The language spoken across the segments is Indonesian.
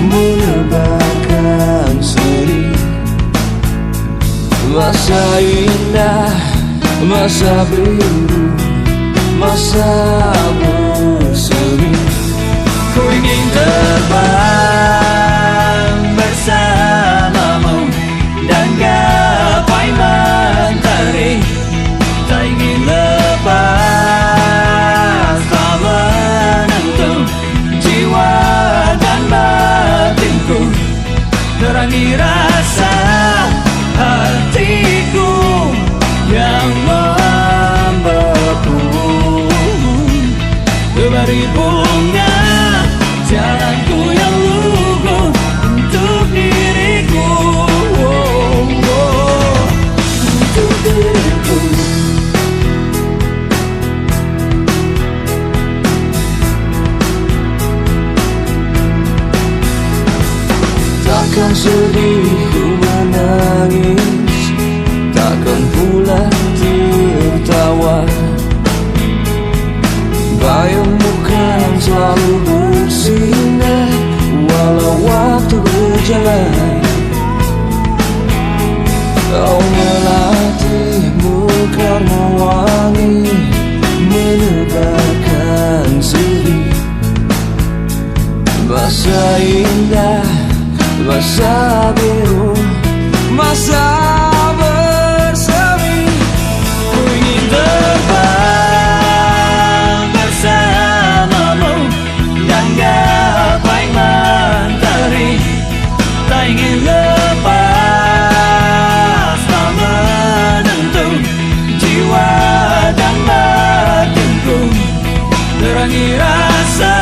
menebarkan seri. Masa indah, masa biru, masa berseri. Ku ingin terbang bersamamu dan gapai mentari. Tak ingin lepas, tak menentu jiwa dan batinku. Terangi rasa hatiku yang membeku. Terbari bunga jalanku yang lugu untuk diriku, untuk diriku. Takkan sedih ku menangis, takkan pula tertawa. Bayangmu kan selalu bersinar walau waktu berjalan. Kau melatihmu karena wangi menebarkan seri. Masa indah, masa biru, masa berseri. Ku ingin terbang bersamamu dan gapai mentari. Tak ingin lepas, tak menentu jiwa dan batinku. Terangi rasa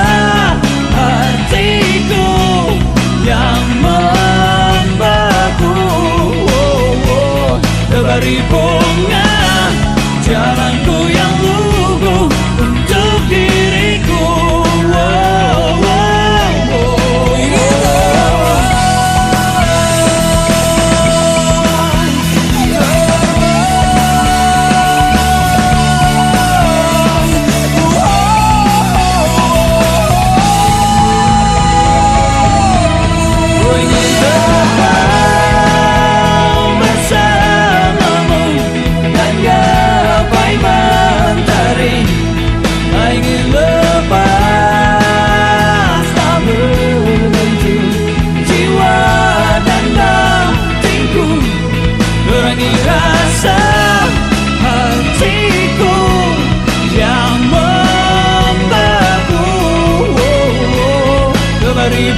hatiku yang membeku. Terbari bunga jalanku yang lugu untuk diriku.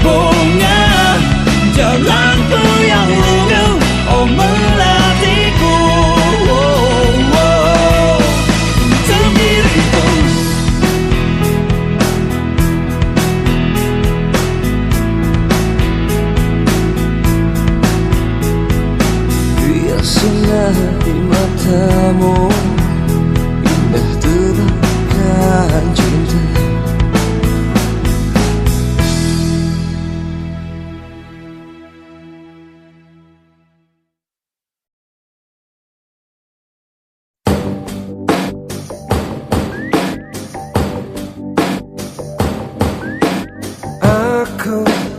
Bunga jalanku yang lugu, oh melatihku, untuk diriku. Biasanya di matamu indah tebakan cinta.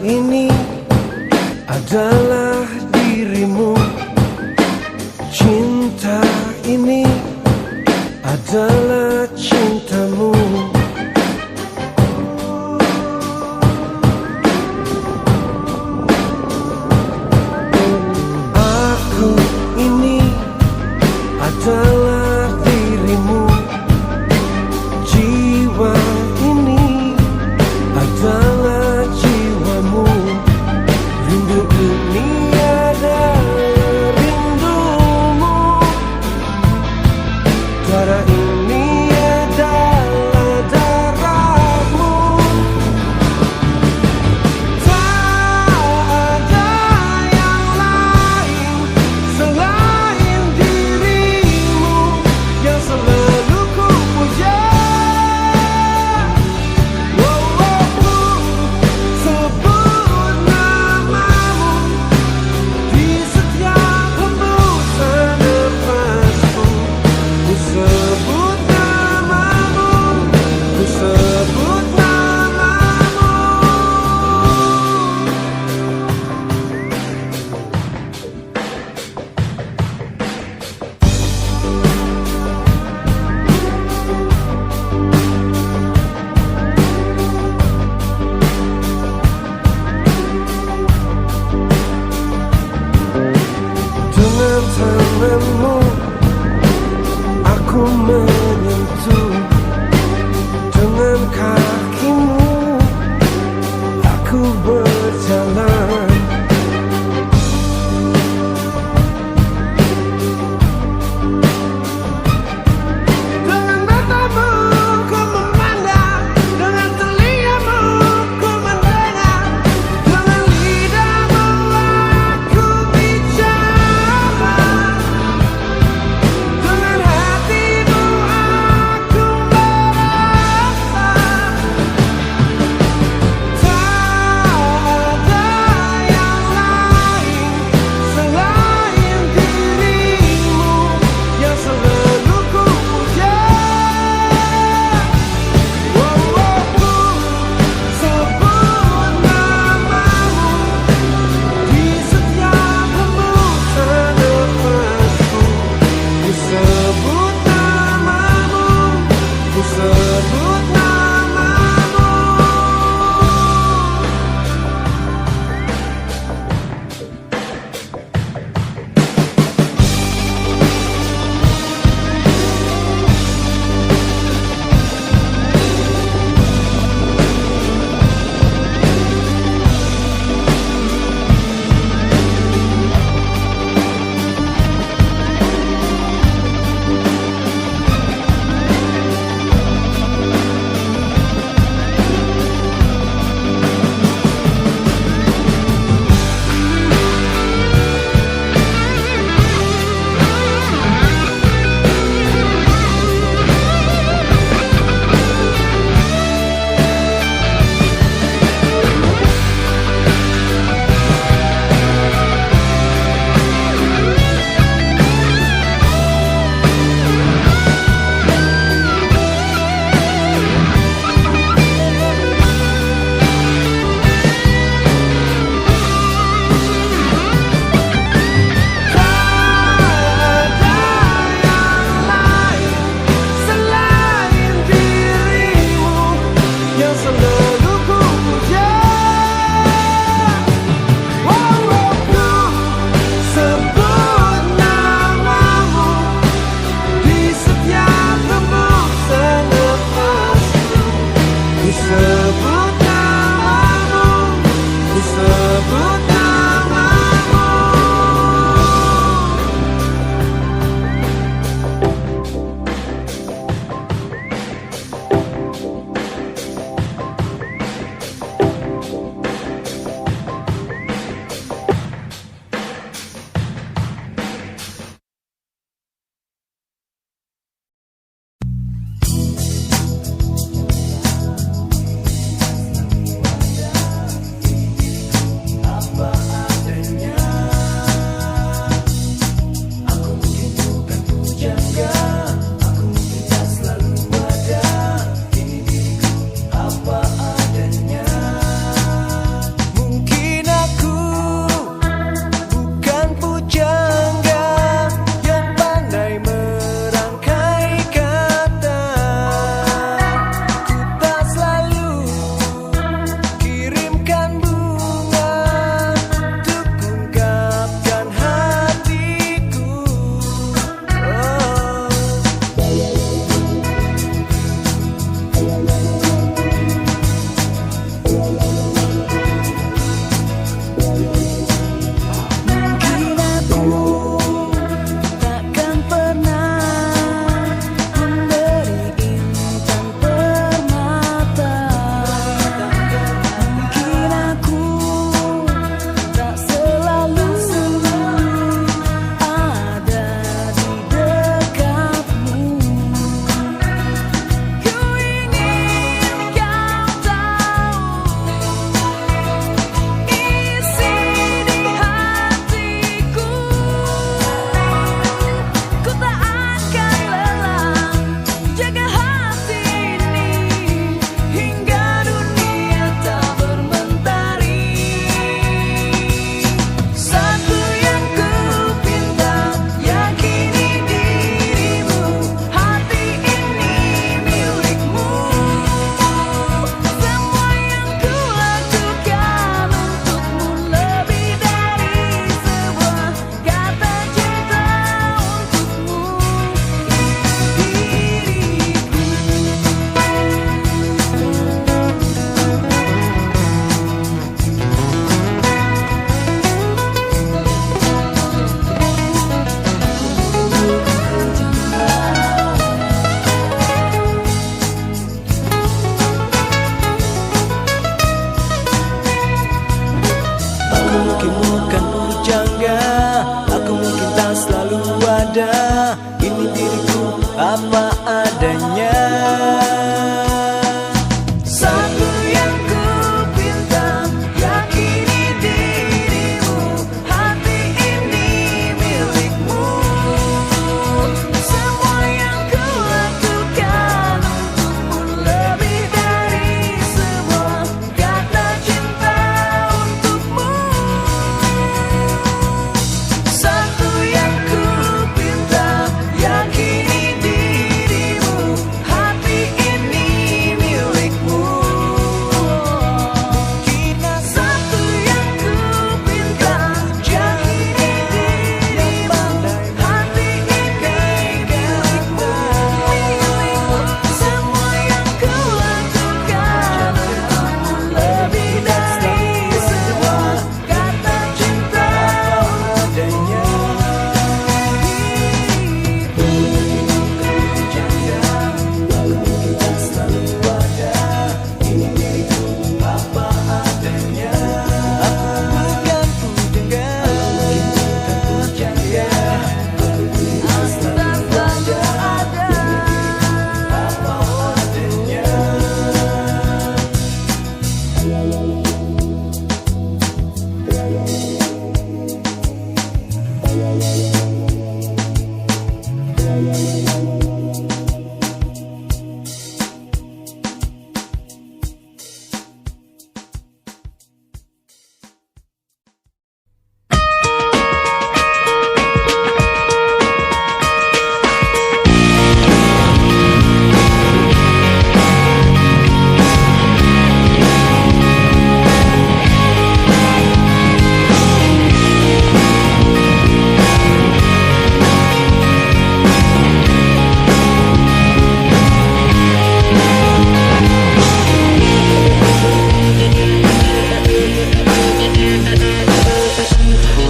Ini adalah dirimu, cinta ini adalah cintamu. Aku ini adalah dirimu, jiwa ini adalah jiwamu. Rindu ini adalah rindumu, darah ini adalah Satu yang ku pinta, yakini dirimu, hati ini milikmu. Semua yang ku lakukan untukmu lebih dari semua kata cinta untukmu. Satu yang ku pinta, yakini dirimu, hati ini milikmu. Satu yang ku pinta, yakini dirimu, hati ini milikmu. Semua yang ku lakukan untukmu lebih dari semua kata cinta untukmu.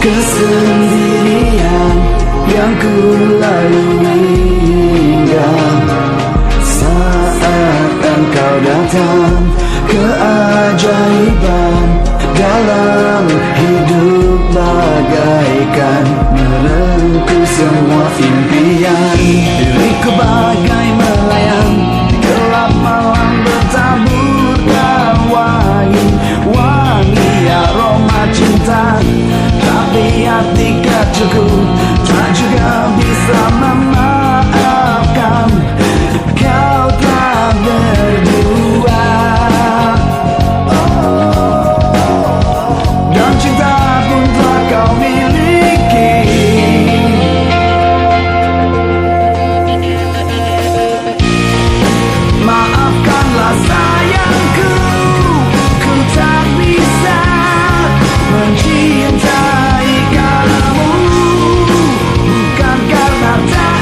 Kesendirian yang ku lalui hingga saat engkau datang. Keajaiban dalam hidup bagaikan merengkuh semua impian. Diriku bagai melayang di gelap malam bertaburkan wangi aroma cinta. Tapi hati tak cukup, tak juga bisa memaafkan. Kau telah berdua, dan cinta pun telah kau miliki. Maafkanlah sayangku, ku tak bisa mencintai kamu, bukan karena tak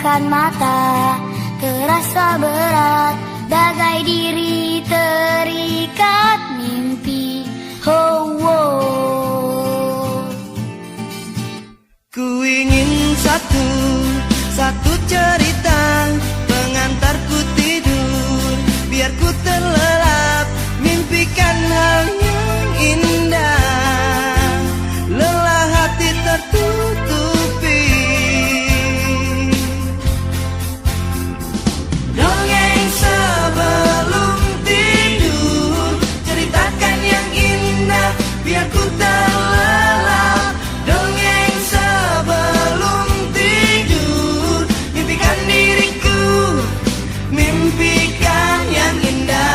pejamkan mata, terasa berat, bagai diri terikat mimpi. Oh, oh. Ku ingin satu cerita pengantarku tidur, biar ku terlelap mimpikan hal yang indah, lelah hati tertutupi. Dongeng sebelum tidur, ceritakan yang indah, biar ku terlelap. Dongeng sebelum tidur, mimpikan diriku, mimpikan yang indah.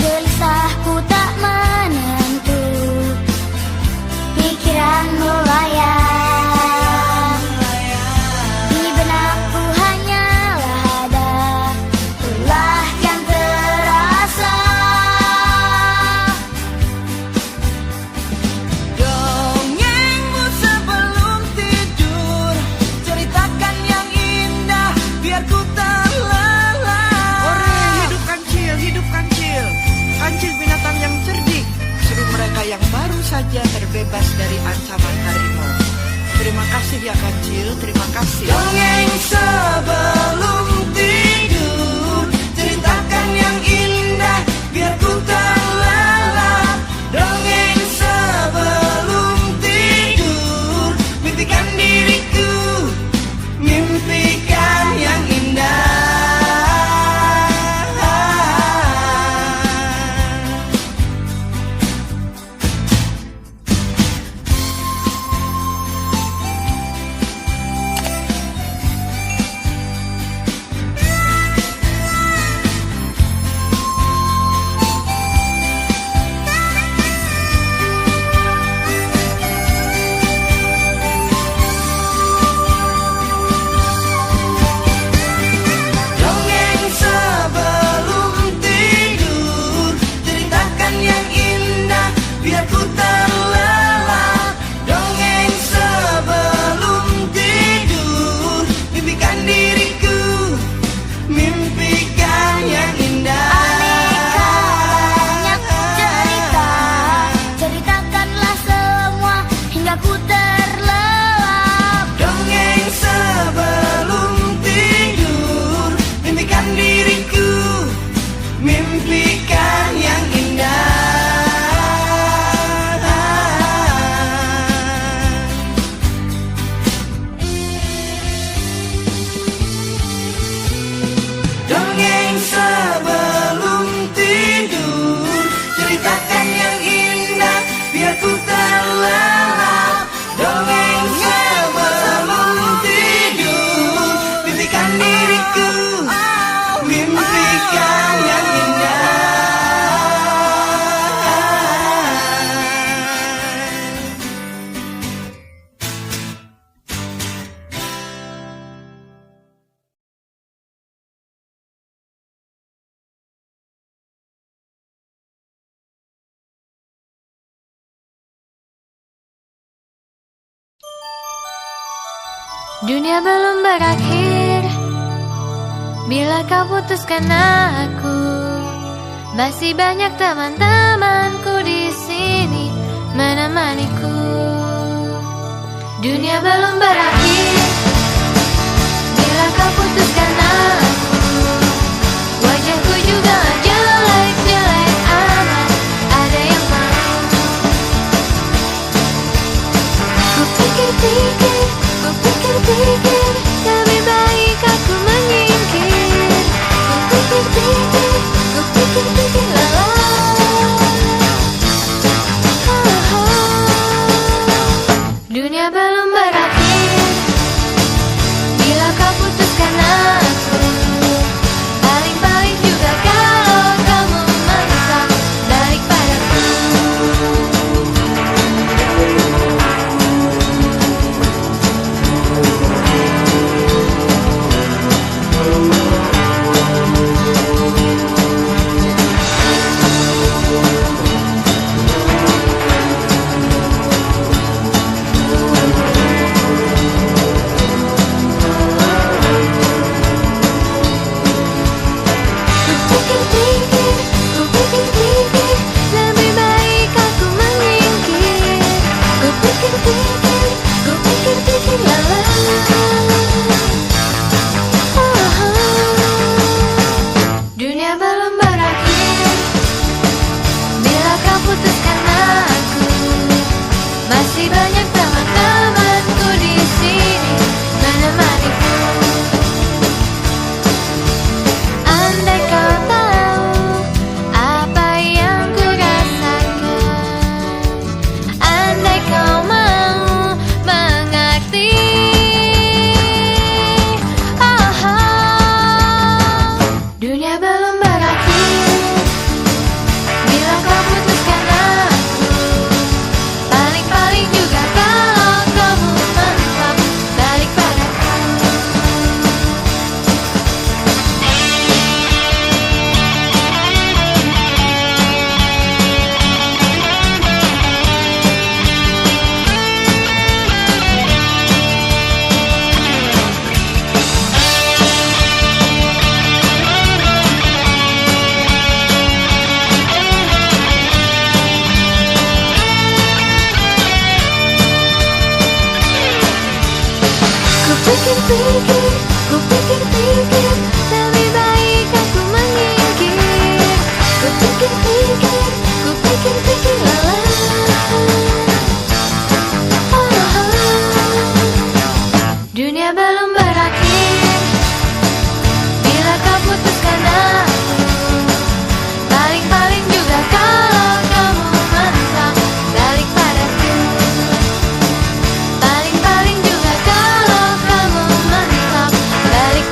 Gelisahku tak menentu, pikiran melayang. Di benakku hanyalah ada lelah yang terasa. Dongengmu sebelum tidur, ceritakan yang indah, biar ku terlelap. Ore, hidup kancil, kancil binatang yang cerdik. Seru mereka yang baru saja terbebas dari ancaman harimau. Terima kasih ya kancil, terima kasih. Dongeng sebelum tidur, ceritakan yang indah, biar ku terlelap. Dongeng sebelum tidur, mimpikan diriku, mimpikan yang indah. Dongeng sebelum tidur, ceritakan yang indah, biar ku terlelap. Dongeng sebelum tidur, mimpikan diriku, mimpikan yang indah. Banyak cerita, ceritakanlah semua hingga ku terlelap. Dongeng sebelum tidur, mimpikan diriku, mimpikan yang indah. Dongeng sebelum tidur, ceritakan yang indah, biar ku terlelap. Dongeng sebelum tidur, mimpikan diriku, mimpikan yang indah. Dunia belum berakhir bila kau putuskan aku. Masih banyak teman-temanku di sini menemaniku. Dunia belum berakhir bila kau putuskan aku. Wajahku juga jelek-jelek amat, ada yang mau. Ku pikir-pikir, lebih baik aku menyingkir. Ku pikir-pikir, lelah. Dunia belum berakhir pikir-pikir, ku pikir-pikir, lebih baik aku menyingkir. Ku pikir-pikir, ku pikir-pikir lala. Dunia belum berakhir bila kau putuskan aku. Paling-paling juga kalau kamu menentang balik padaku. Paling-paling juga kalau kamu menentang balik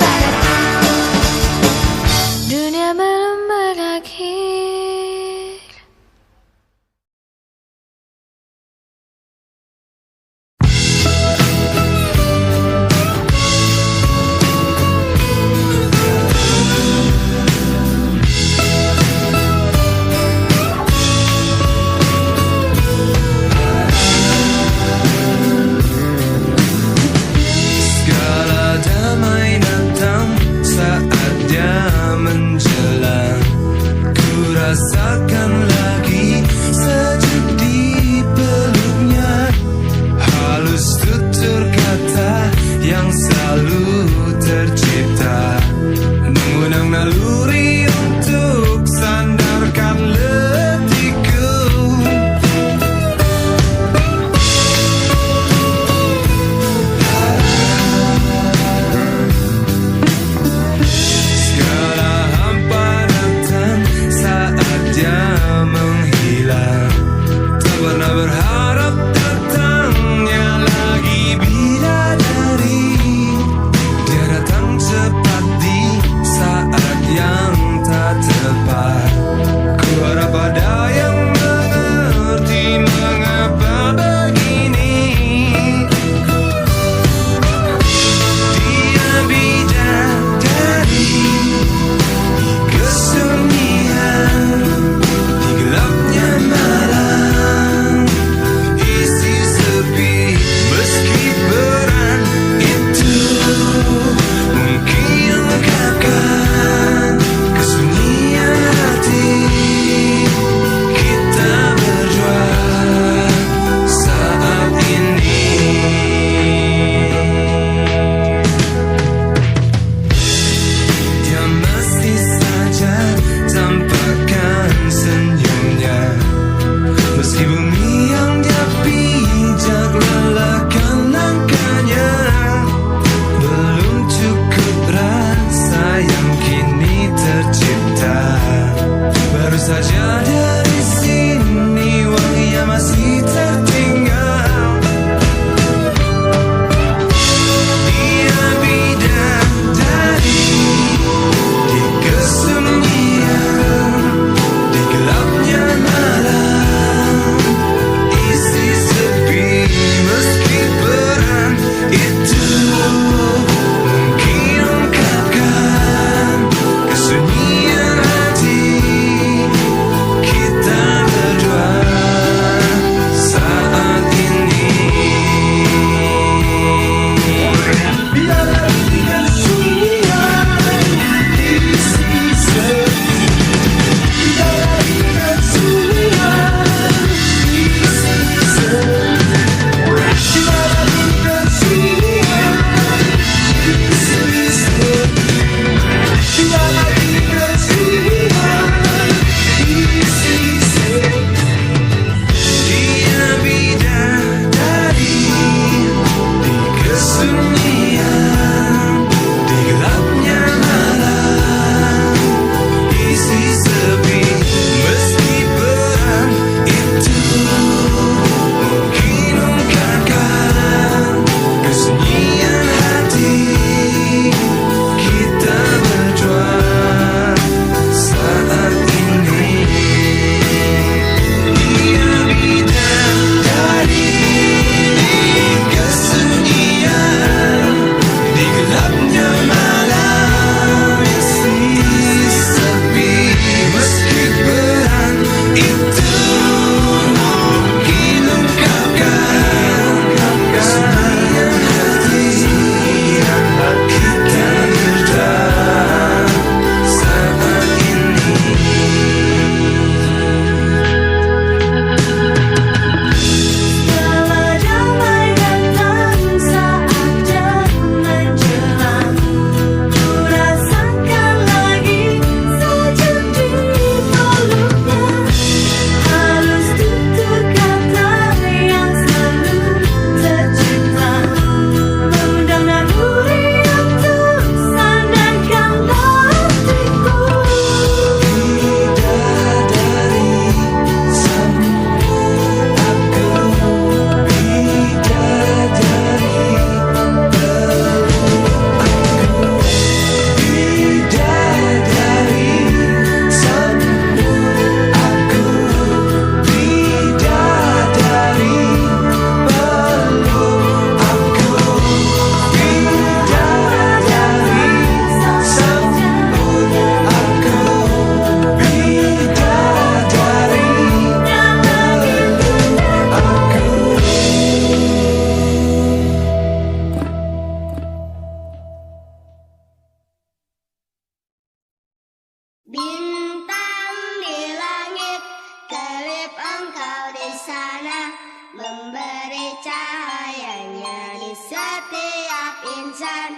insan.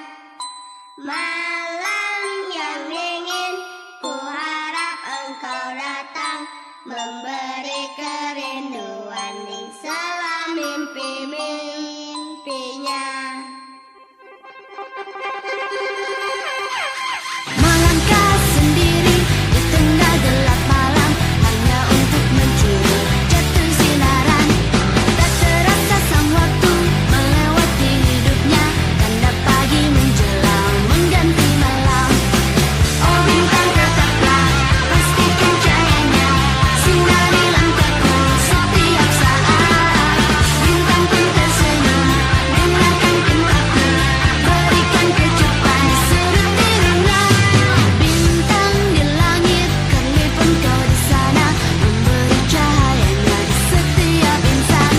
Malam yang dingin, ku harap engkau datang, memberi kerinduan di sela mimpi-mimpinya. Melangkah sendiri di tengah gelap malam, hanya untuk mencuri jatuh sinaran. Tak terasa sang waktu melewati hidupnya, tanda pagi menjelang mengganti malam. Oh bintang tetaplah, pastikan cahayanya sinari langkahku setiap saat. Bintang pun tersenyum, dengarkan pintaku, berikan kecupan di sudut tidurnya. Bintang di langit, kelip engkau di sana, memberi cahayanya di setiap insan.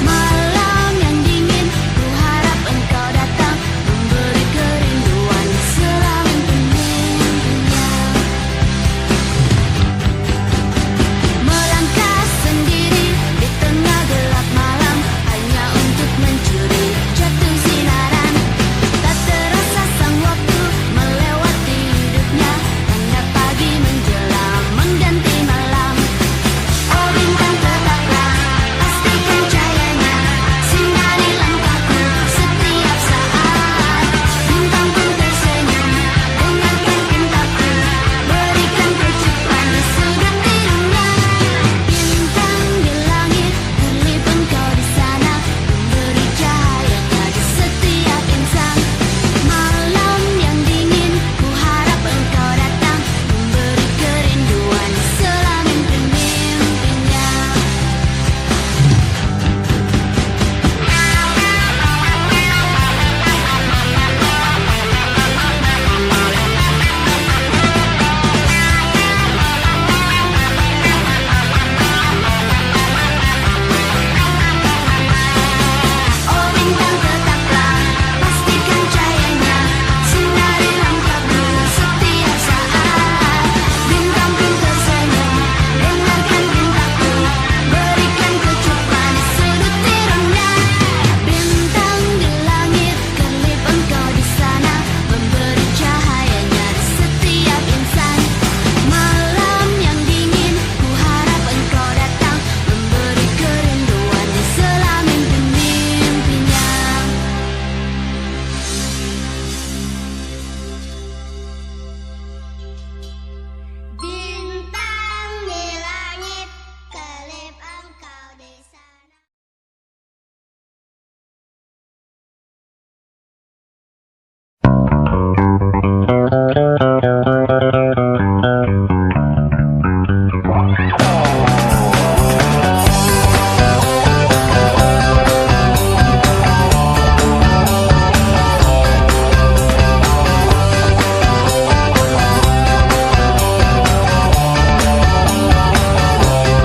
Malam yang dingin, ku harap engkau datang, memberi kerinduan di sela mimpi-mimpinya. Melangkah sendiri di tengah gelap malam, hanya untuk mencuri jatuh sinaran. Tak terasa sang waktu melewati hidupnya, tanda pagi menjelang mengganti malam. Oh bintang tetaplah, pastikan cahayanya sinari langkahku setiap saat. Bintang pun tersenyum, dengarkan pintaku, berikan kecupan di sudut tidurnya. Bintang di langit, kelip engkau di sana, memberi cahayanya di setiap insan. Malam yang dingin, ku harap engkau datang, memberi kerinduan di sela mimpi-mimpinya. Oh bintang tetaplah, pastikan cahayanya sinari langkahku setiap saat. Bintang pun tersenyum, dengarkan pintaku, berikan kecupan di sudut tidurnya. Bintang di langit, kelip engkau di sana, memberi cahayanya di setiap insan. Malam yang dingin, ku harap engkau datang, memberi kerinduan di sela mimpi-mimpinya. Bintang di langit, kelip engkau di sana.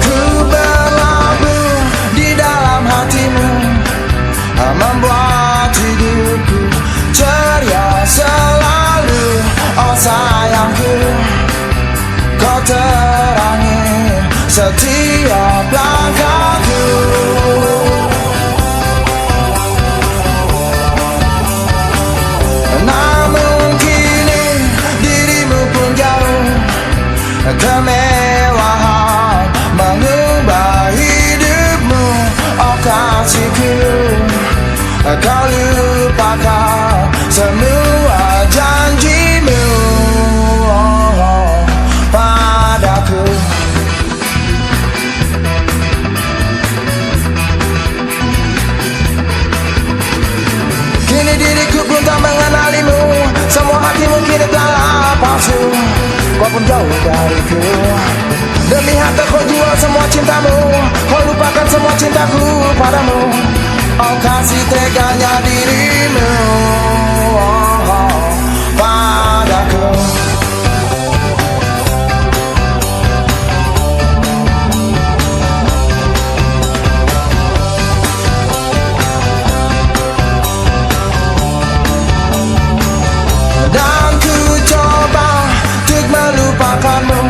Ku berlabuh di dalam hatimu, membuat hidupku ceria selalu. Oh sayangku, kau terangi setiap langkahku. Namun kini dirimu pun jauh, kemewahan mengubah hidupmu. Oh kasihku, kau lupakan semua janjimu padaku. Kini diriku pun tak mengenalimu, semua hatimu kini telah palsu. Kau pun jauh dariku, demi harta kau jual semua cintamu, kau lupakan semua cintaku padamu. Oh kasih teganya dirimu padaku. Dan ku coba untuk melupakanmu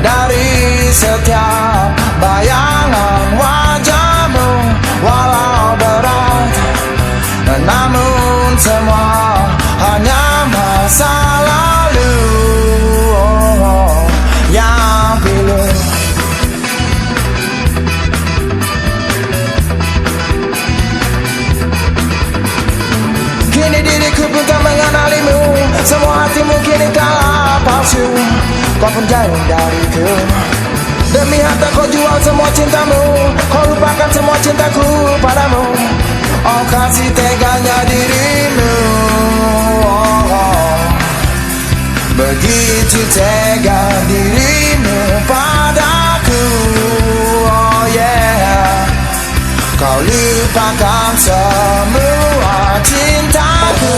dari setiap bayangan wajahmu, walau berat namun pun semua hanya masa lalu yang pilu. Kini diriku pun tak mengenalimu, semua hatimu kini kalah palsu. Kau pun jauh dariku. Demi harta kau jual semua cintamu, kau lupakan semua cintaku padamu. Oh kasih teganya dirimu, begitu tega dirimu padaku. Oh yeah, kau lupakan semua cintaku.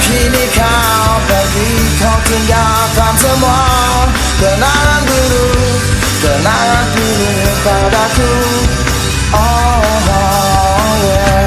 Kini kau pergi, kau tinggalkan semua kenangan dulu padaku. Oh yeah.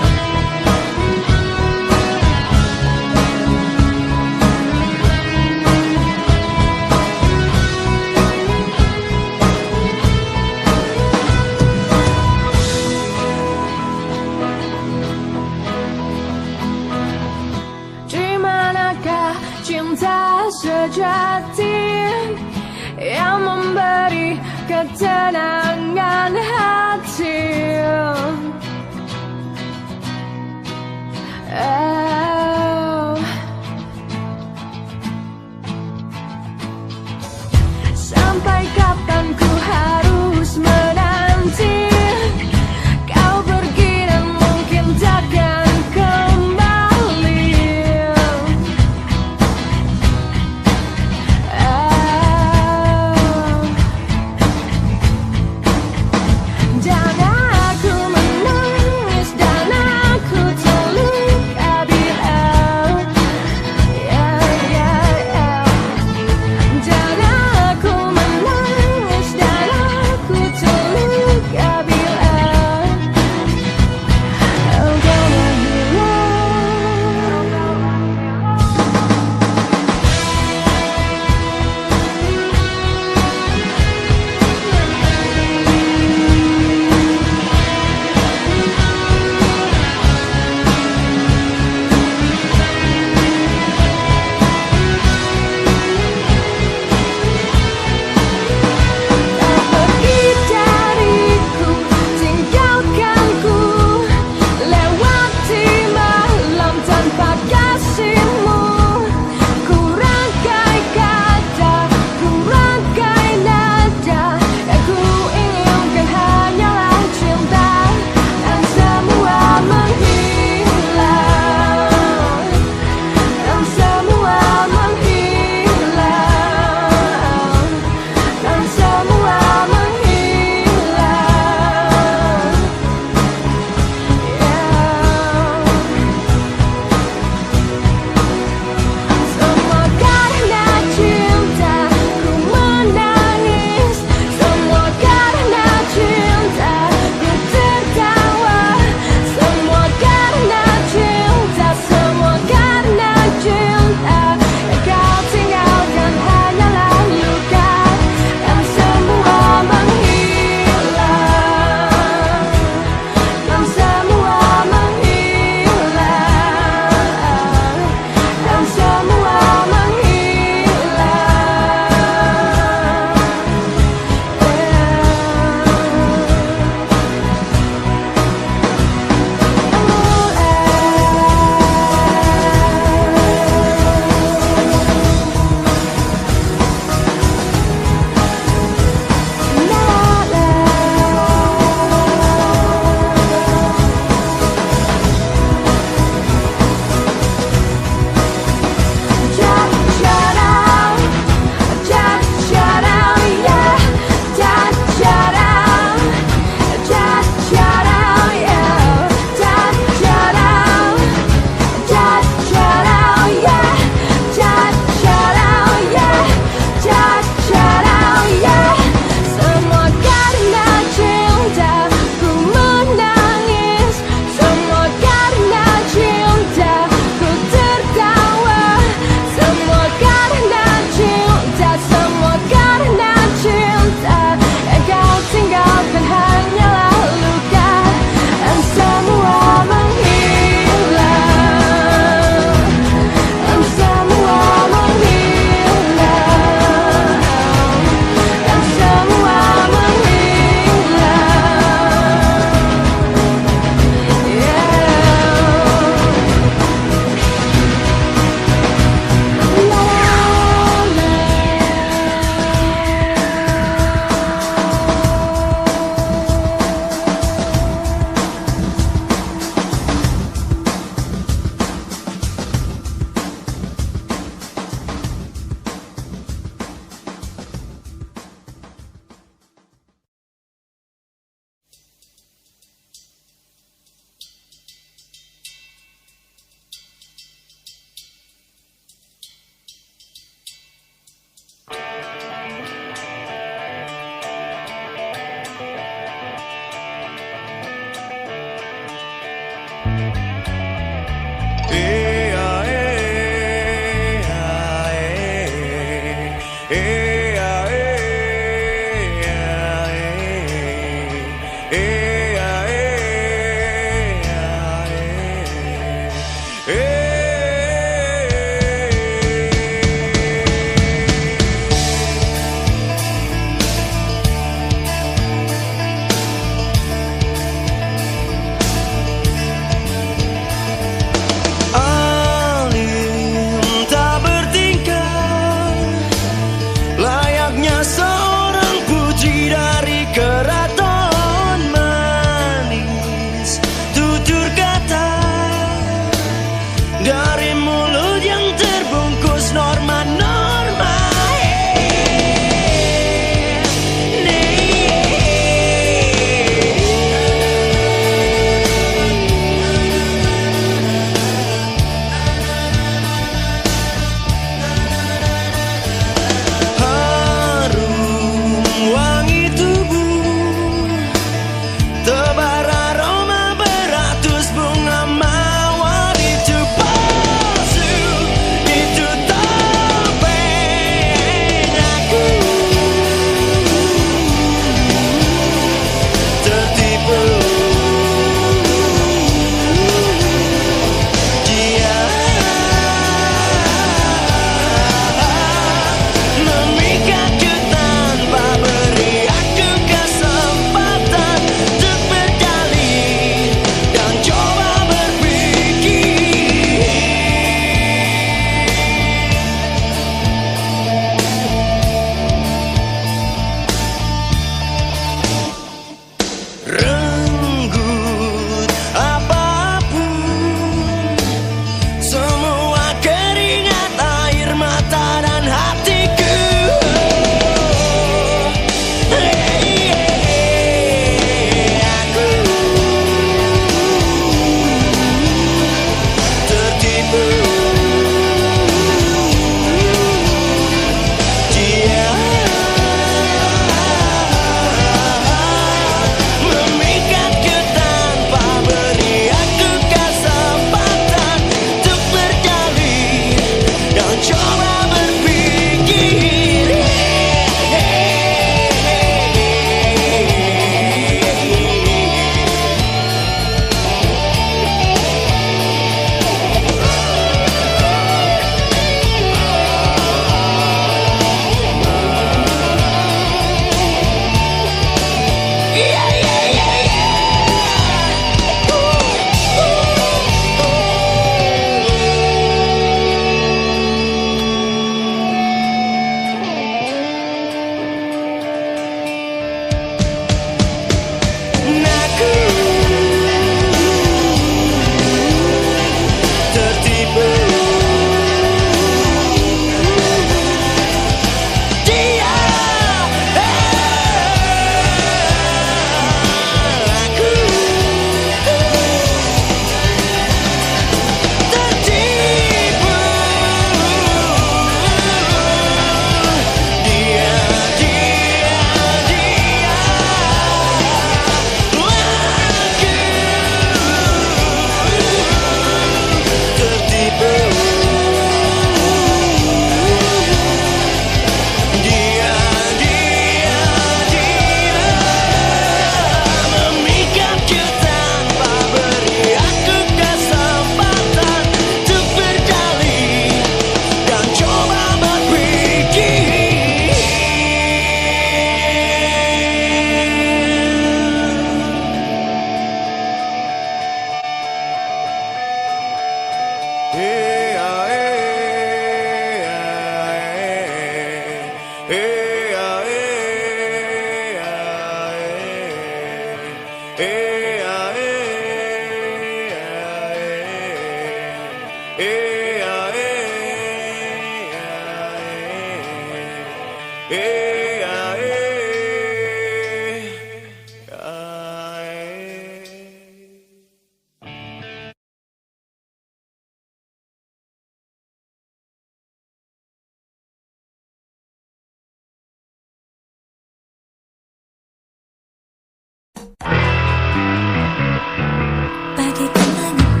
Bagaikan langit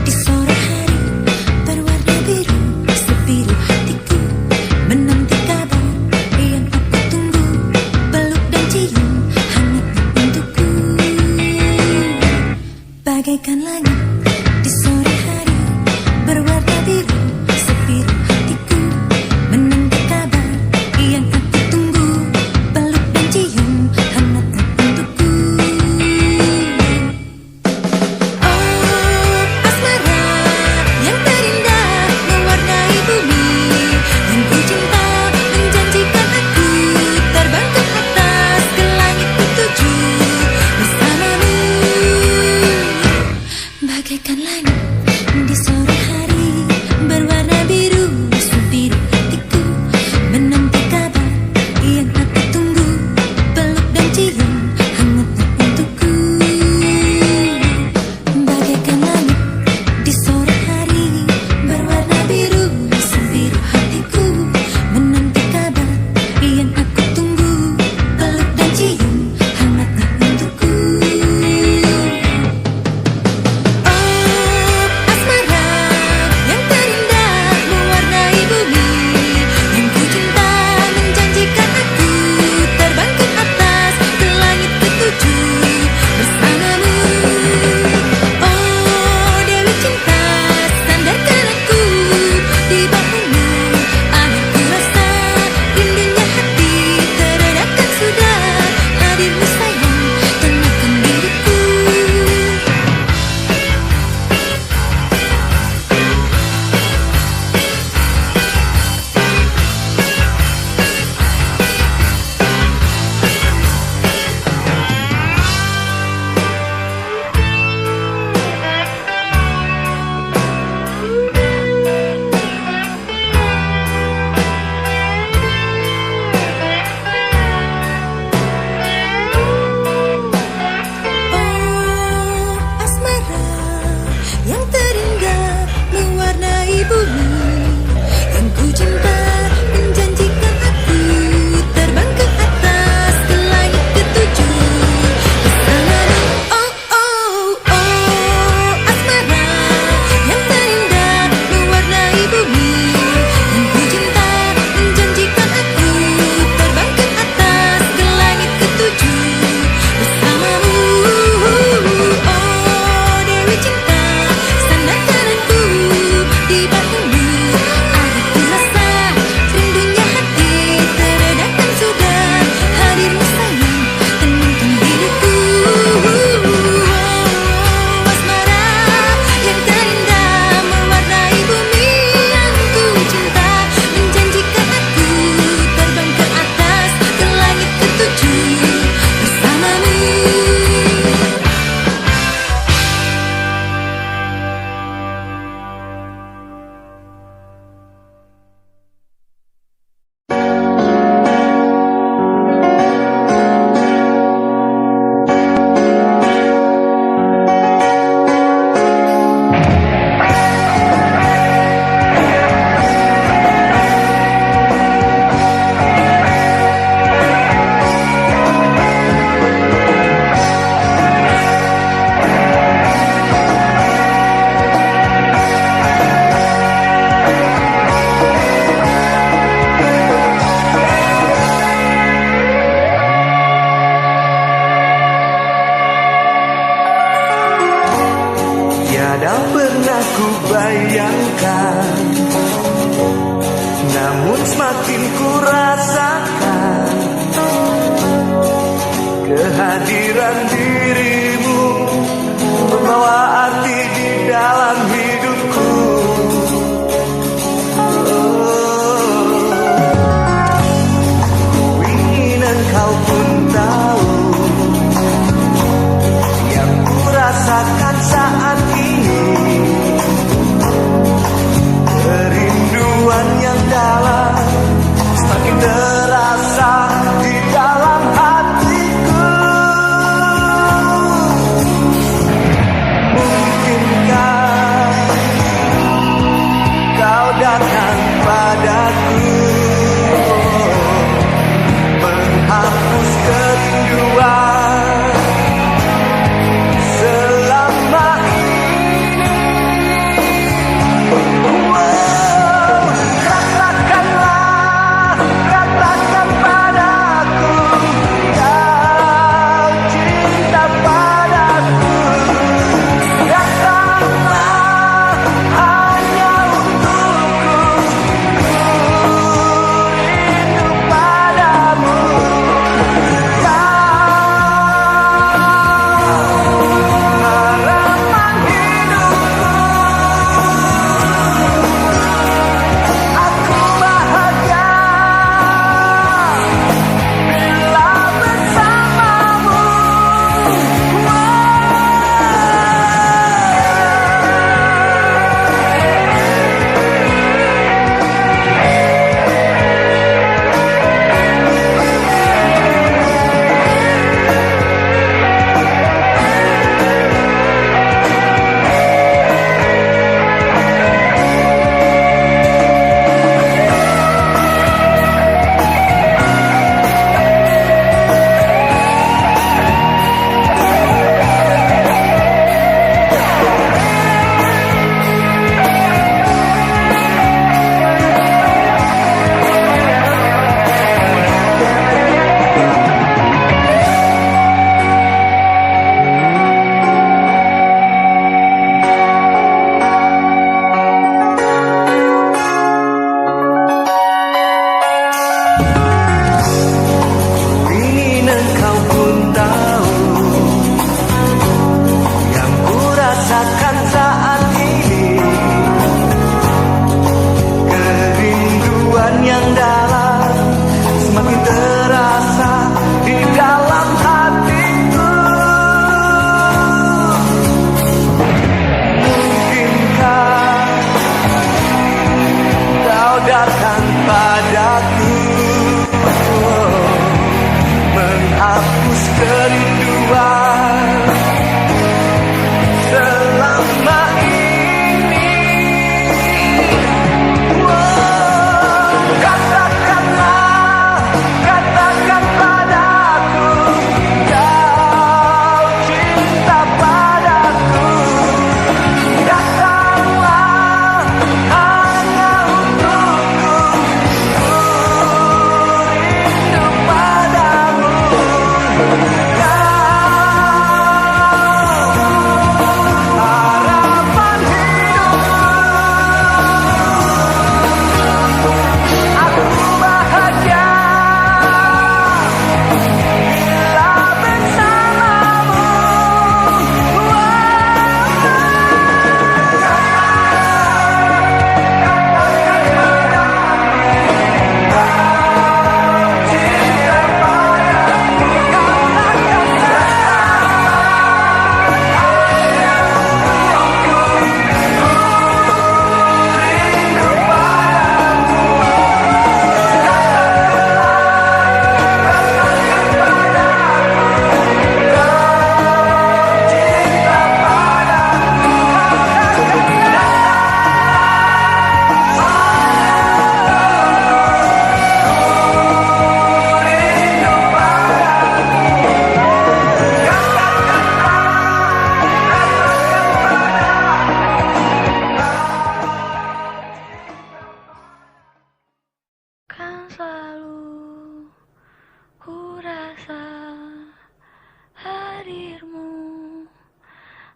di sore hari berwarna biru, sebiru hatiku menanti kabar yang aku tunggu, peluk dan cium hangatnya untukku. Bagaikan langit di sore hari berwarna biru, sebiru hatiku menanti kabar yang aku tunggu, peluk dan cium hangatnya untukku. Bagaikan langit di sore hari berwarna biru, sebiru hatiku menanti kabar yang aku tunggu, peluk dan cium hangatnya untukku. Bagaikan langit di sore hari berwarna biru, sebiru hatiku menanti kabar yang aku tunggu, peluk dan cium hangatnya untukku. Yang terindah mewarnai bumi, yang ku cinta menjanjikan aku terbang ke atas ke langit ketujuh bersamamu. Oh oh oh asmara yang terindah mewarnai bumi, yang ku cinta menjanjikan aku terbang ke atas ke langit ketujuh bersamamu. Oh Dewi cinta, sandarkan aku di bahumu. Ada ku rasa rindunya hati teredahkan sudah hadirmu sayang, tenangkan diriku. Asmara yang terindah mewarnai bumi, yang ku cinta menjanjikan aku terbang ke atas ke langit ketujuh bersamamu. Tiada pernah ku bayangkan, namun semakin ku rasakan kehadiran dirimu membawa arti di dalam hidupku. Ku ingin engkau pun tahu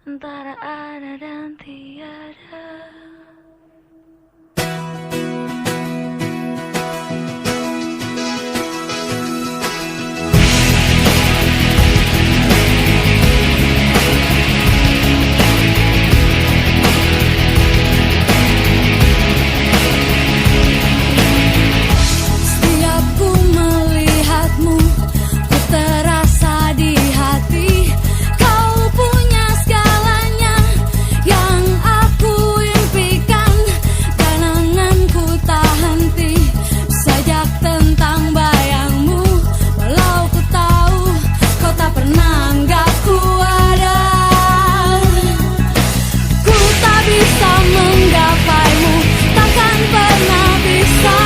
antara ada dan tiada. Setiap ku melihatmu, ku terasa di hati. Kau punya segalanya yang aku impikan. Kenanganku tak henti, sajak tentang bayangmu. Walau ku tahu kau tak pernah anggap ku ada. Ku tak bisa menggapaimu, takkan pernah bisa.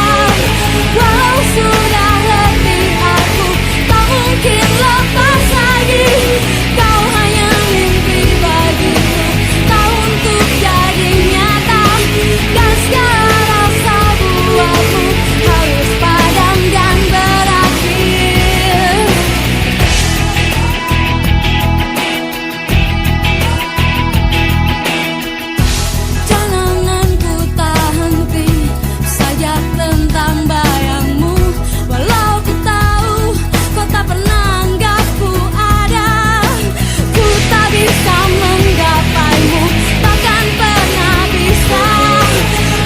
Walau sudah letih aku, tak mungkin lepas lagi. Kau hanya mimpi bagiku, tak untuk jadi nyata. Dan segala rasa buatmu harus padam dan berakhir. Janganku tak henti, sajak tentang bayangmu. Walau ku tahu kau tak pernah anggap ku ada. Ku tak bisa menggapaimu, takkan pernah bisa.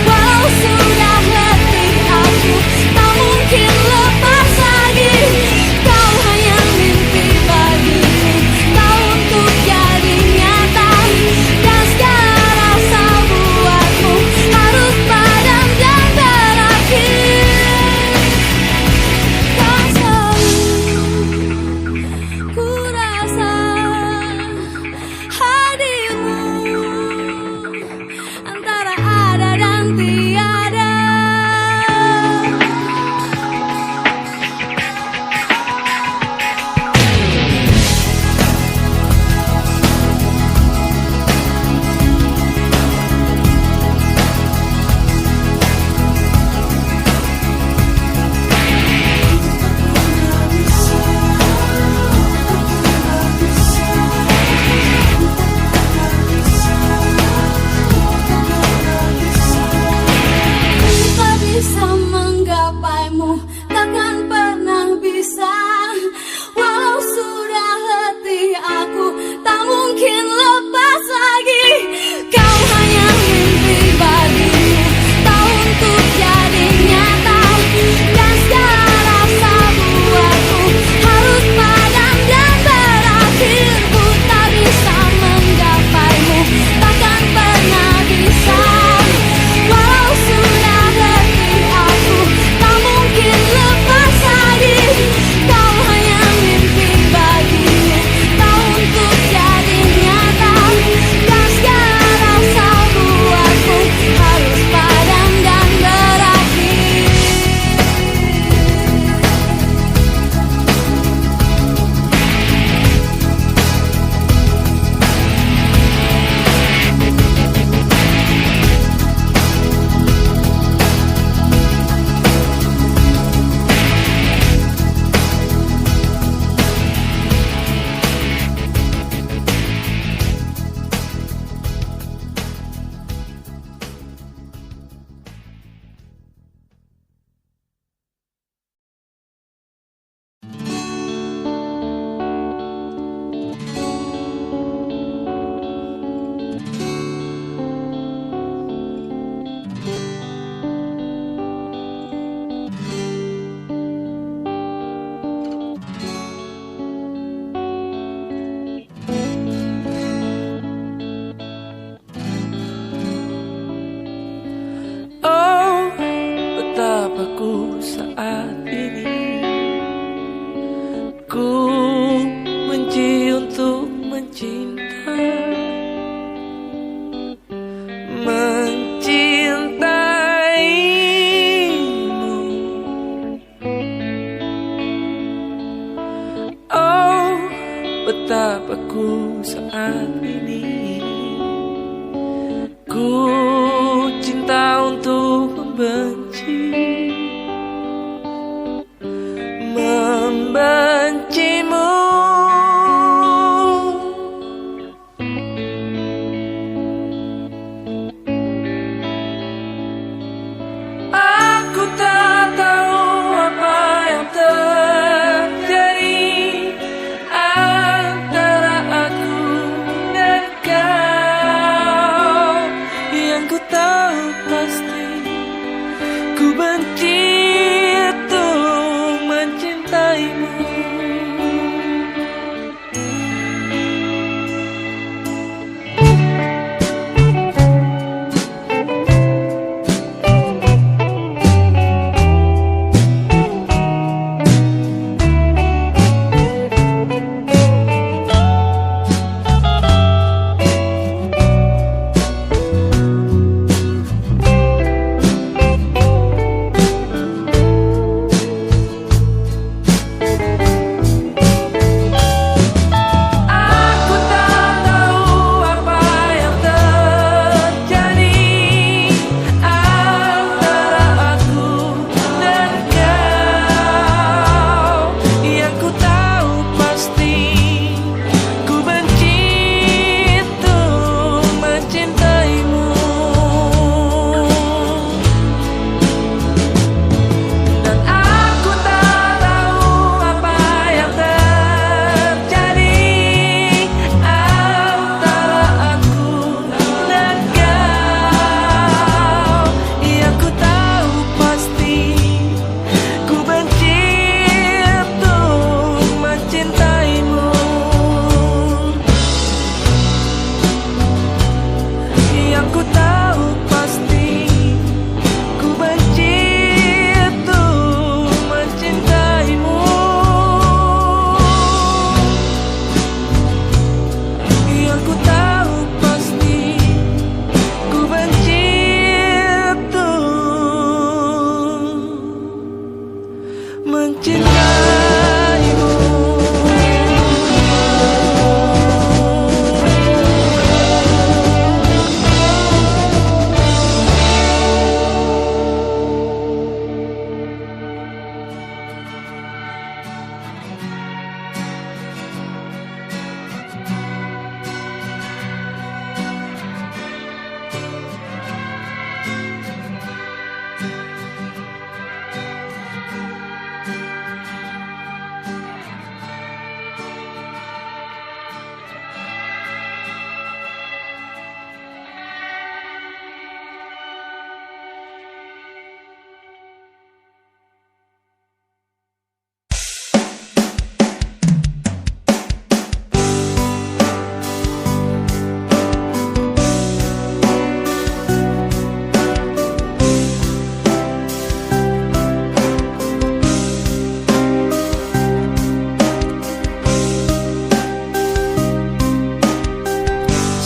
Walau sudah letih aku, tak mungkin lepas lagi. Kau hanya mimpi bagiku, tak untuk jadi nyata. Dan segala rasa buatmu harus padam dan berakhir. Kau selalu ku rasa hadirmu antara ada dan tiada. Ku tak bisa menggapaimu, takkan pernah bisa. Walau sudah letih aku, tak mungkin lepas lagi. Kau hanya mimpi bagiku, tak untuk jadi nyata. Dan segala rasa buatku harus padam dan berakhir. Ku tak bisa menggapaimu, takkan pernah bisa. Walau sudah letih aku, tak mungkin lepas lagi. Kau hanya mimpi bagiku, tak untuk jadi nyata. Dan segala rasa buatku harus padam dan berakhir. Oh, betapa ku saat ini ku benci untuk mencinta, mencintaimu. Oh, betapa ku saat ini ku cinta untuk membenci, membencimu.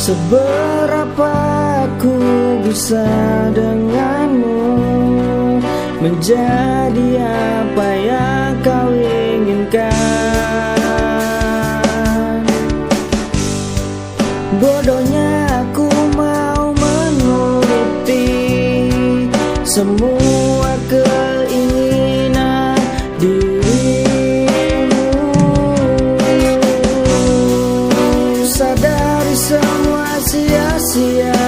Seberapa ku bisa denganmu, menjadi apa yang kau inginkan. Bodohnya aku mau menuruti semua keinginan dirimu. Sadari semua sia-sia,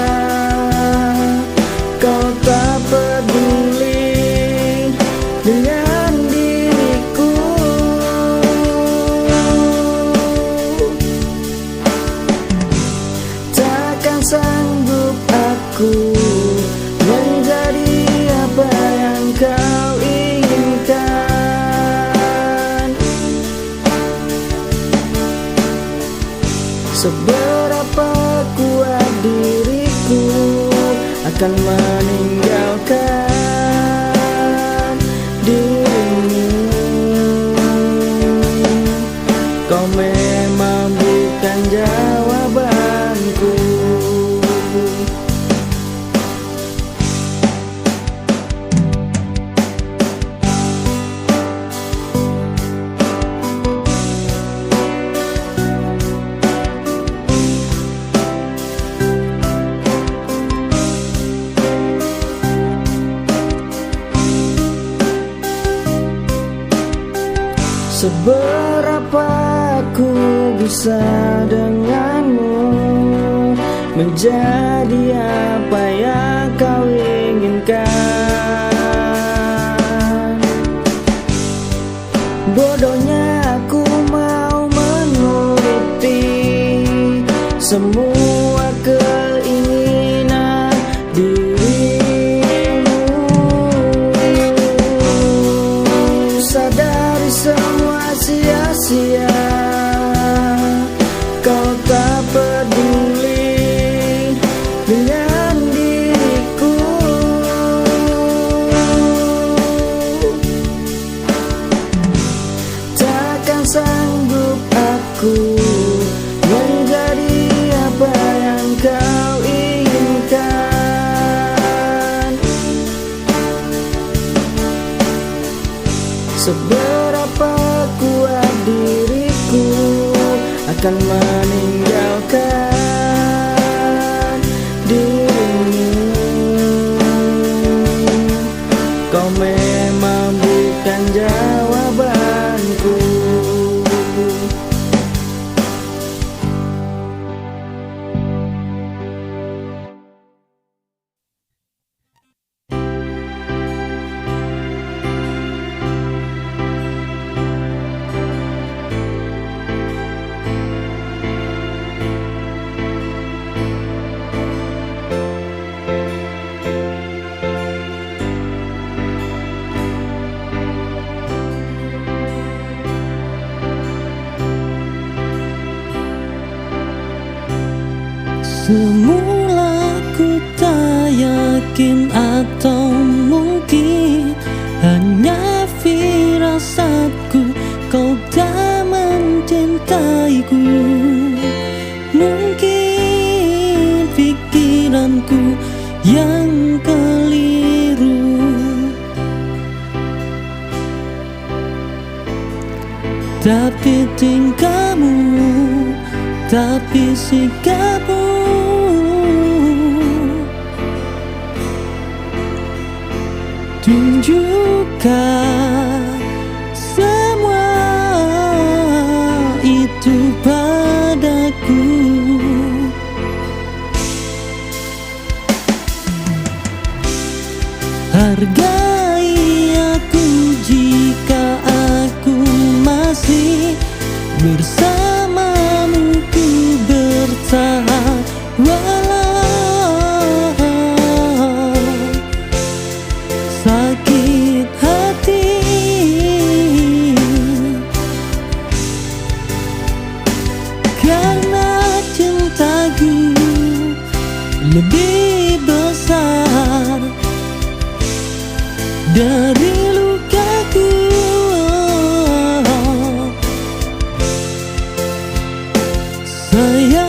kau tak peduli dengan diriku. Takkan sanggup aku menjadi apa yang kau inginkan. Seberapa kuat diriku akan meninggalkan dirimu. Kau memang bukan jawabanku. Seberapa ku bisa denganmu, menjadi apa yang kau inginkan. Bodohnya aku mau menuruti semua keinginan dirimu. Sadari semua sia-sia, kau tak peduli dengan diriku. Takkan sanggup aku menjadi apa yang kau inginkan. Seberapa kuat diriku akan meninggalkan dirimu. Kau memang bukan jawabanku. Semula ku tak yakin atau mungkin hanya firasatku, kau tak mencintaiku. Mungkin pikiranku yang keliru, tapi tingkahmu, tapi sikapmu tunjukkan semua itu padaku. Hargai aku jika aku masih bersamamu, ku bertahan walau sakit hati. Karena cintaku lebih besar dari lukaku. Sayang,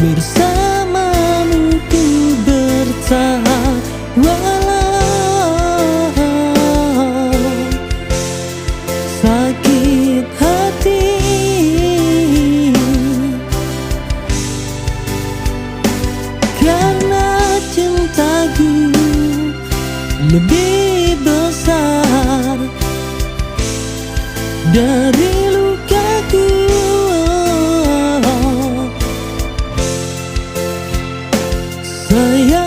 bersamamu ku bertahan walau sakit hati. Karena cintaku lebih besar dari lukaku. Sayang,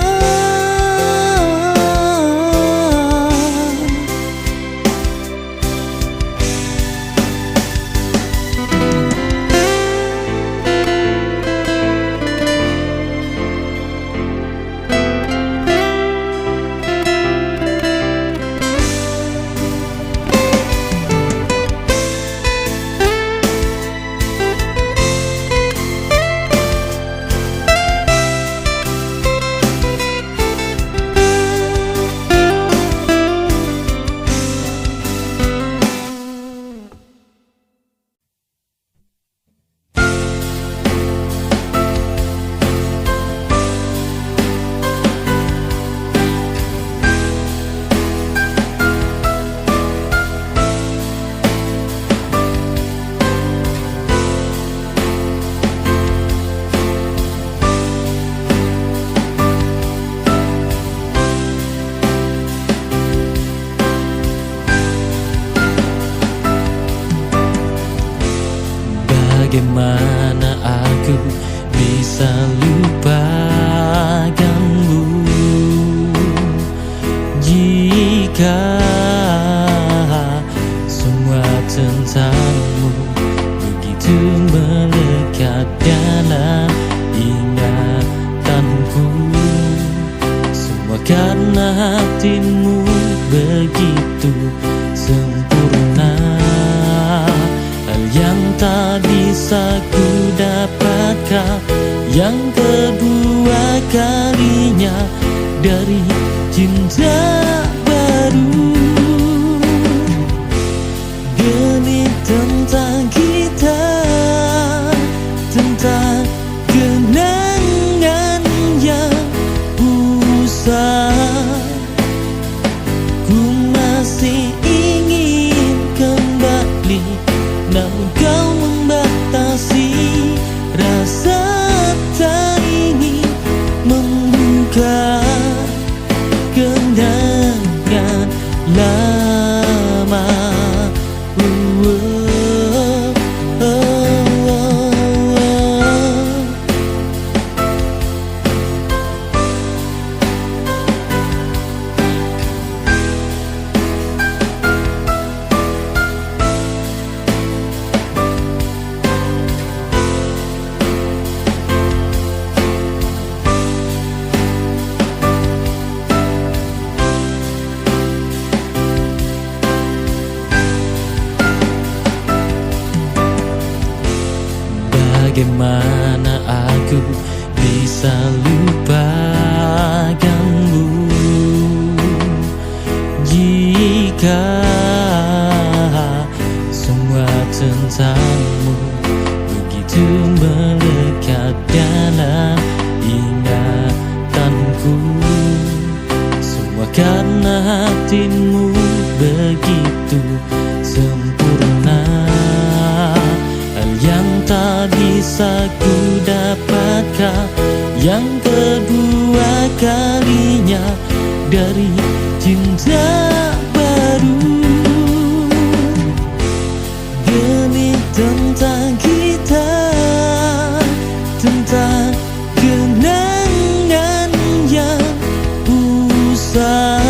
bagaimana aku bisa lupakanmu jika semua tentangmu begitu melekat dalam ingatanku. Semua karena hatimu begitu sempurna, hal yang tak bisa ku dapatkan yang kedua kalinya dari cinta baru. Demi tentang kita, tentang kenangan yang usai, ku masih ingin kembali, namun kau membatasi rasa tak ingin membuka kenangan lama. Bagaimana aku bisa lupakanmu jika semua tentangmu begitu melekat dalam ingatanku. Semua karena hatimu begitu sempurna, hal yang tak bisa ku dapatkan yang kedua kalinya dari cinta baru. Demi tentang kita, tentang kenangan yang usai,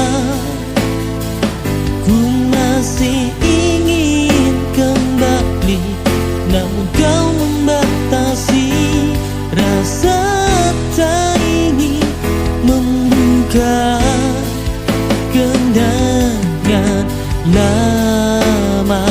ku masih ingin kembali, namun kau membatasi rasa tak ingin membuka kenangan lama.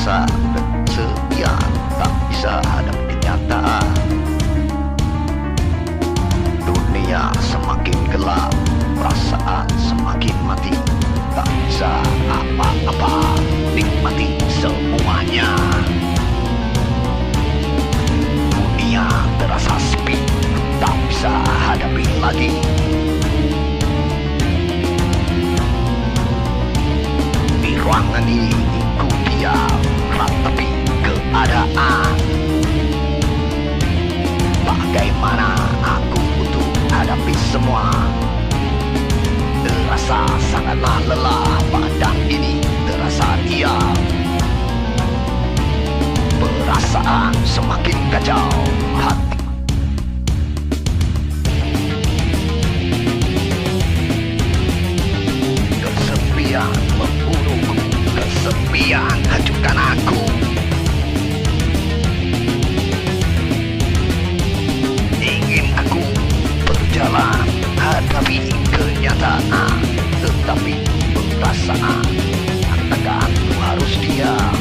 rasa kesepian, tak bisa hadapi kenyataan. Dunia semakin gelap, perasaan semakin mati, tak bisa apa-apa, nikmati semuanya. Dunia terasa sepi, tak bisa hadapi lagi. Di ruangan ini ku diam, ratapi keadaan. Bagaimana aku butuh hadapi semua. Terasa sangatlah lelah, badan ini terasa diam. Perasaan semakin kacau, hati kesepian membunuhku, kesepian hancurkan aku. Ingin aku berjalan hadapi kenyataan, tetapi perasaan katakan ku harus diam.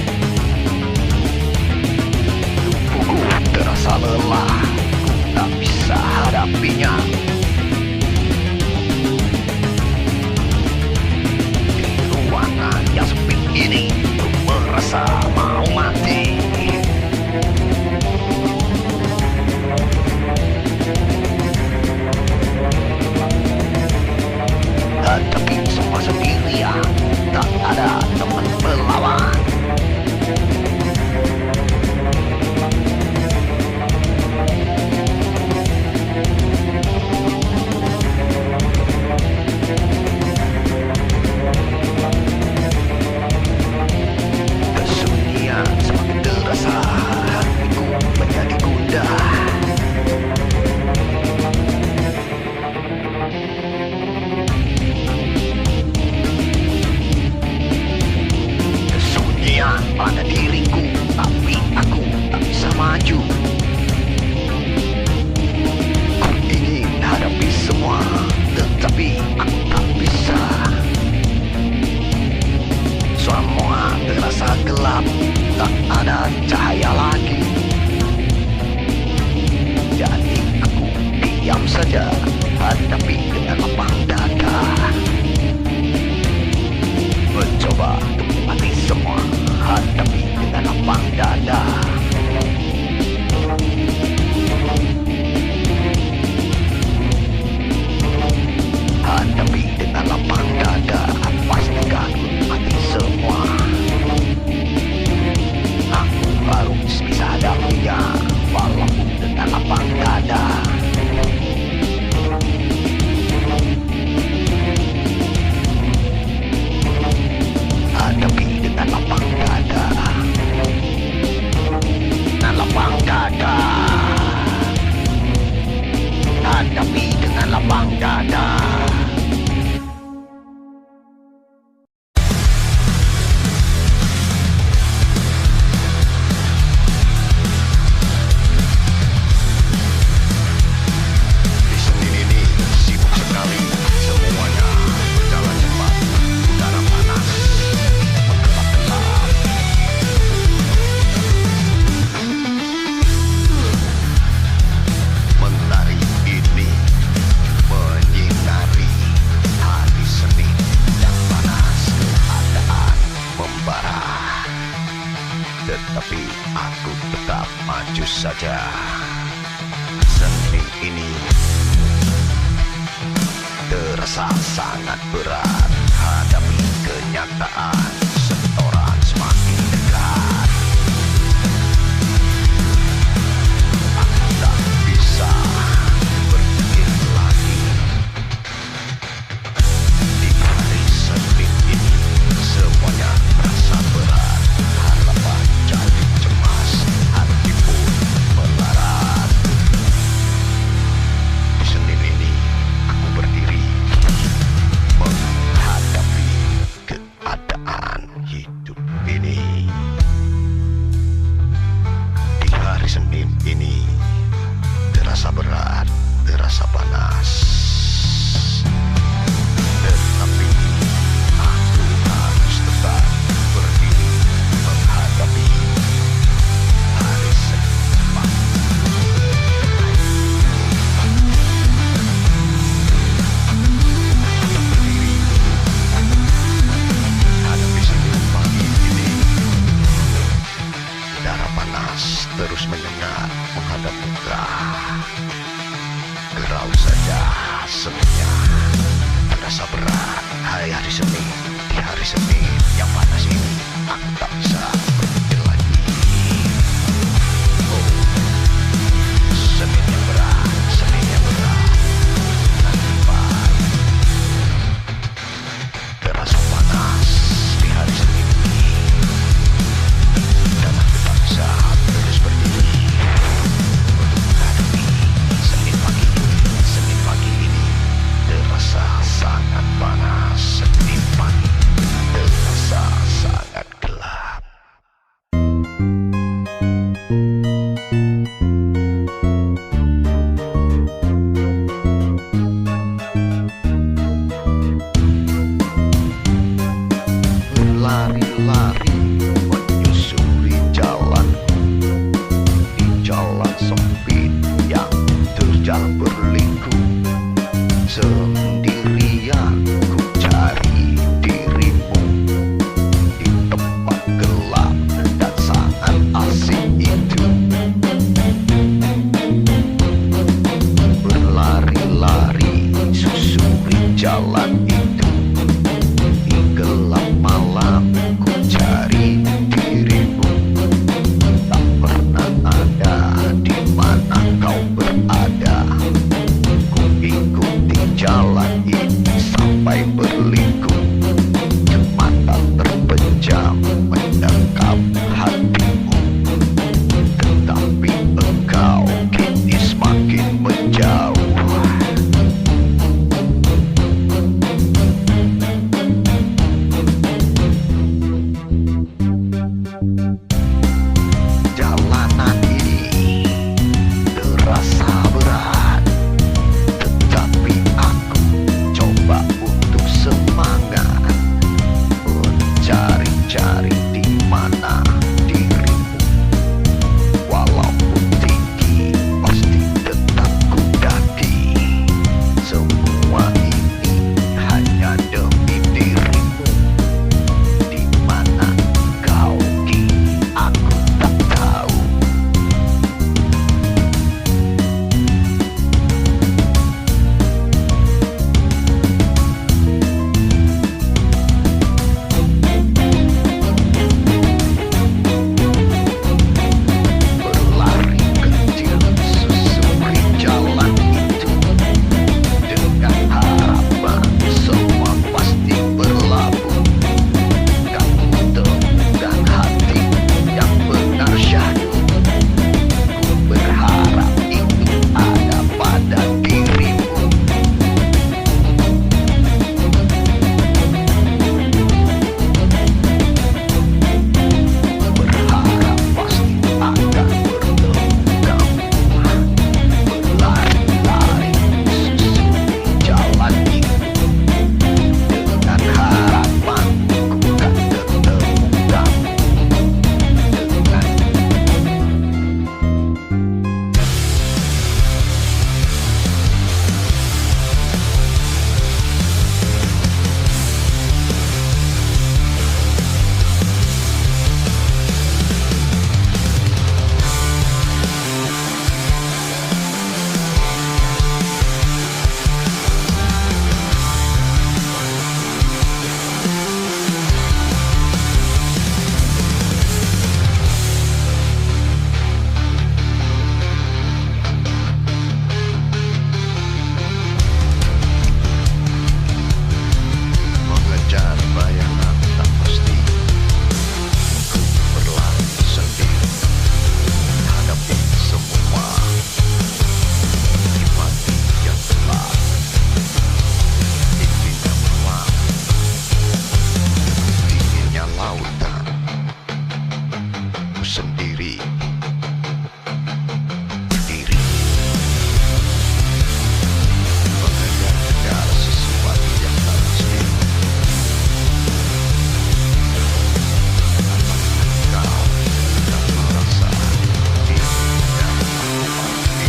Tubuhku terasa lelah, ku tak bisa hadapinya. Di ruangan yang sepi ini, ku merasa mau mati. Hadapi semua sendirian, tak ada teman melawan. Kesunyian semakin terasa, hatiku menjadi gundah. Kesunyian pada diriku, tapi aku tak bisa maju. Ku ingin hadapi semua, tetapi aku tak bisa. Semua terasa gelap, tak ada cahaya lagi. Jadi aku diam saja, hadapi dengan lapang dada. Mencoba untuk menikmati semua, hadapi dengan lapang dada. Hadapi dengan lapang dada, pastikan menikmati semua. Aku harus bisa hadapinya, walaupun dengan lapang dada. Hadapi dengan lapang dada, dengan lapang dada. Hadapi dengan lapang dada. Di Senin ini sibuk sekali, semuanya berjalan cepat, udara panas, menggelap-gelap. Mentari ini menyinari hari Senin yang panas, keadaan membara. Tetapi aku tetap maju saja. Senin ini terasa sangat berat, hadapi kenyataan, setoran semakin dekat. Aku tak bisa berpikir lagi. Di hari Senin ini semuanya terasa berat, harapan jadi cemas, hati pun melarat. Di Senin ini aku berdiri menghadapi keadaan. panas terus menyengat menghadap muka. Gerau saja seminya terasa berat. Hai hari semi, di hari semi yang panas ini aku tak bisa berhenti lagi. Oh, seminya berat, seminya berat. Nanti pagi terasa panas di hari semi ini, dan aku tak bisa terus berdiri untuk menghadapi Senin pagi ini. Senin pagi ini terasa sangat panas. Senin pagi terasa sangat gelap. Lari-lari menyusuri jalan, di jalan sempit yang terjalan berliku. Sendirian ku cari dirimu di tempat gelap dan sangat asing itu. Berlari-lari susuri jalan itu, di gelap malam ku cari dirimu. Tak pernah ada di mana kau berada. Ku ikuti jalan ini sampai berliku, mata terpejam mendekap hatimu. Tetapi engkau kini semakin menjauh. Jalanan ini terasa berat, tetapi aku coba untuk semangat mencari-cari di mana dirimu. Walaupun tinggi pasti tetap ku daki. Semua ini hanya demi dirimu. Di mana kau kini aku tak tahu. Berlari kecil susuri jalan itu, dengan harapan semua pasti berlabuh. Kamu temukan hati yang benar syahdu. Ku berharap itu ada pada dirimu. Berharap pasti akan bertemu kamu. Berlari-lari susuri jalan itu, dengan harapan ku kan ketemu kamu. Dengan mengejar bayangan tak pasti, ku berlari sendiri hadapi semua. Di pagi yang gelap, dinginnya malam, dinginnya lautan, ku sendiri berdiri mengejar sesuatu yang tak pasti. Kau tak merasa tidak pasti.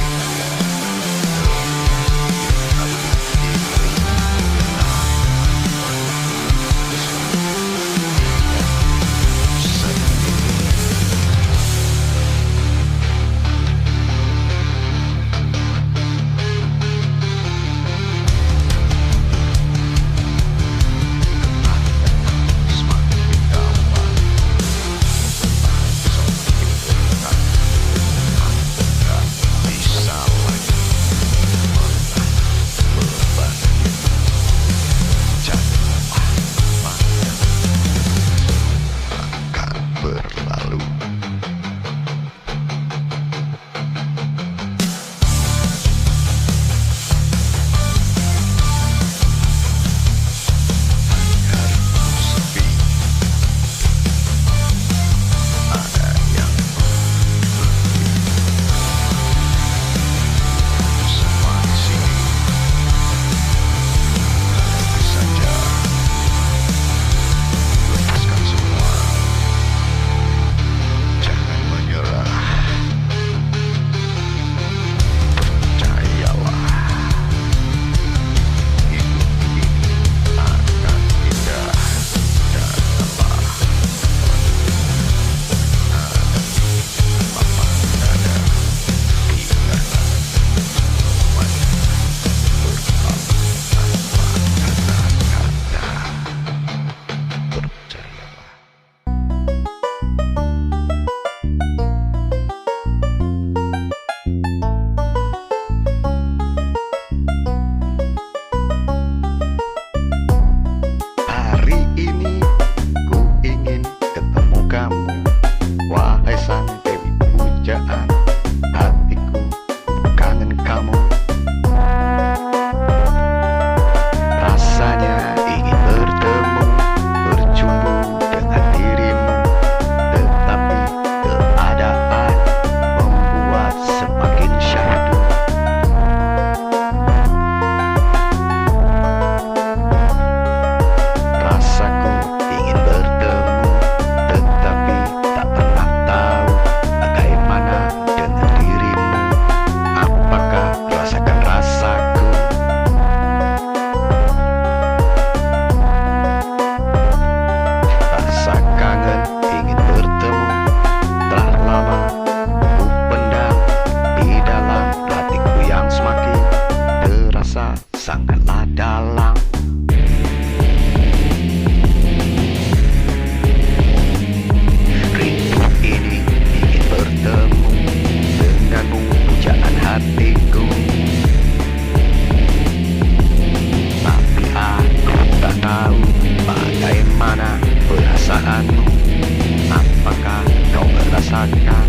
Sendiri Wahai sang Dewi pujaan, hatiku kangen kamu. Rasanya ingin bertemu, berjumpa dengan dirimu, tetapi keadaan membuat semakin syahdu. Rasaku ingin bertemu, tetapi tak pernah tahu bagaimana dengan dirimu. Apakah rasakan rasaku? Rasa kangen ingin bertemu telah lama ku pendam di dalam hatiku yang semakin terasa sangatlah dalam. Rindu ini ingin bertemu denganmu pujaan hatiku. Tapi aku tak tahu bagaimana perasaanmu. Apakah kau merasakan